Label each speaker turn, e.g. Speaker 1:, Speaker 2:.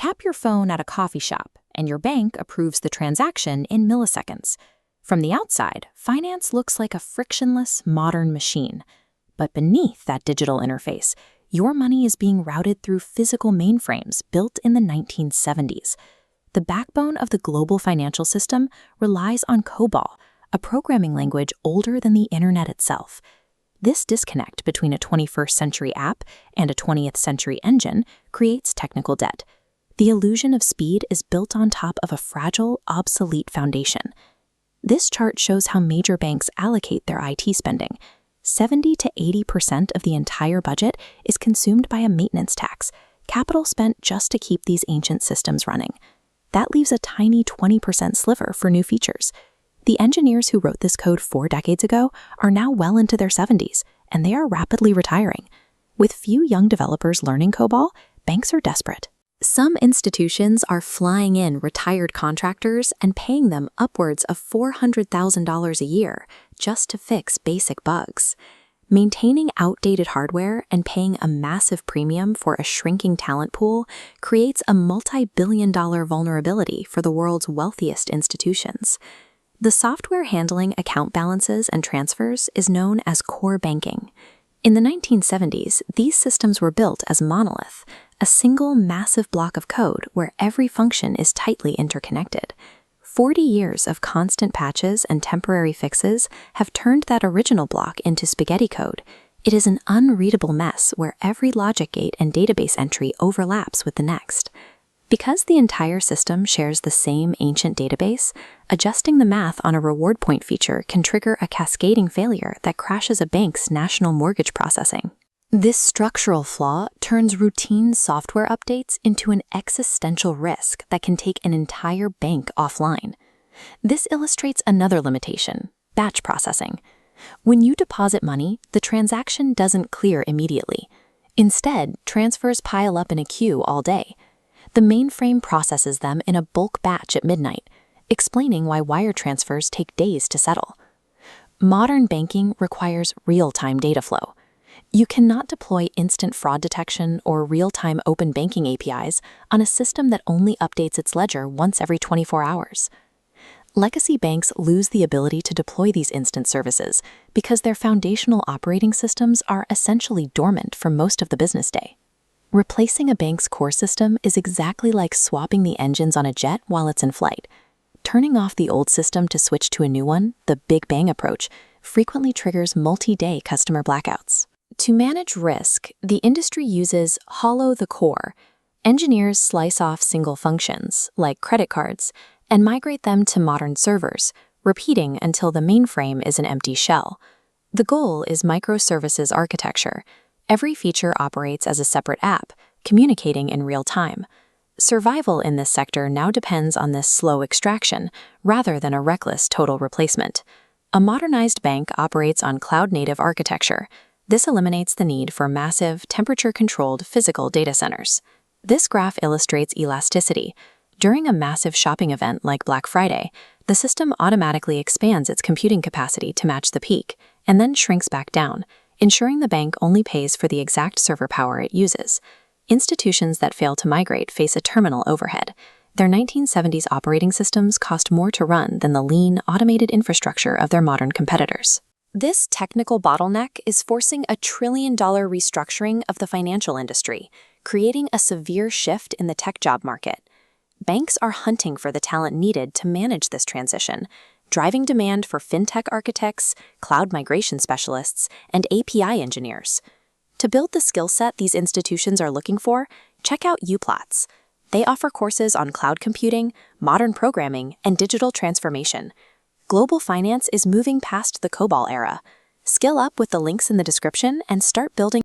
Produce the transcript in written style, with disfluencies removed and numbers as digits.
Speaker 1: Tap your phone at a coffee shop, and your bank approves the transaction in milliseconds. From the outside, finance looks like a frictionless, modern machine. But beneath that digital interface, your money is being routed through physical mainframes built in the 1970s. The backbone of the global financial system relies on COBOL, a programming language older than the internet itself. This disconnect between a 21st century app and a 20th century engine creates technical debt. The illusion of speed is built on top of a fragile, obsolete foundation. This chart shows how major banks allocate their IT spending. 70 to 80% of the entire budget is consumed by a maintenance tax, capital spent just to keep these ancient systems running. That leaves a tiny 20% sliver for new features. The engineers who wrote this code 4 decades ago are now well into their 70s, and they are rapidly retiring. With few young developers learning COBOL, banks are desperate. Some institutions are flying in retired contractors and paying them upwards of $400,000 a year just to fix basic bugs. Maintaining outdated hardware and paying a massive premium for a shrinking talent pool creates a multi-billion-dollar vulnerability for the world's wealthiest institutions. The software handling account balances and transfers is known as core banking. In the 1970s, these systems were built as Monolith, a single massive block of code where every function is tightly interconnected. 40 years of constant patches and temporary fixes have turned that original block into spaghetti code. It is an unreadable mess where every logic gate and database entry overlaps with the next. Because the entire system shares the same ancient database, adjusting the math on a reward point feature can trigger a cascading failure that crashes a bank's national mortgage processing. This structural flaw turns routine software updates into an existential risk that can take an entire bank offline. This illustrates another limitation: batch processing. When you deposit money, the transaction doesn't clear immediately. Instead, transfers pile up in a queue all day. The mainframe processes them in a bulk batch at midnight, explaining why wire transfers take days to settle. Modern banking requires real-time data flow. You cannot deploy instant fraud detection or real-time open banking APIs on a system that only updates its ledger once every 24 hours. Legacy banks lose the ability to deploy these instant services because their foundational operating systems are essentially dormant for most of the business day. Replacing a bank's core system is exactly like swapping the engines on a jet while it's in flight. Turning off the old system to switch to a new one, the Big Bang approach, frequently triggers multi-day customer blackouts. To manage risk, the industry uses hollow the core. Engineers slice off single functions, like credit cards, and migrate them to modern servers, repeating until the mainframe is an empty shell. The goal is microservices architecture. Every feature operates as a separate app, communicating in real time. Survival in this sector now depends on this slow extraction, rather than a reckless total replacement. A modernized bank operates on cloud-native architecture. This eliminates the need for massive, temperature-controlled physical data centers. This graph illustrates elasticity. During a massive shopping event like Black Friday, the system automatically expands its computing capacity to match the peak, and then shrinks back down, ensuring the bank only pays for the exact server power it uses. Institutions that fail to migrate face a terminal overhead. Their 1970s operating systems cost more to run than the lean, automated infrastructure of their modern competitors. This technical bottleneck is forcing a $1 trillion restructuring of the financial industry, creating a severe shift in the tech job market. Banks are hunting for the talent needed to manage this transition, driving demand for fintech architects, cloud migration specialists, and API engineers. To build the skill set these institutions are looking for, check out Uplatz. They offer courses on cloud computing, modern programming, and digital transformation. Global finance is moving past the COBOL era. Skill up with the links in the description and start building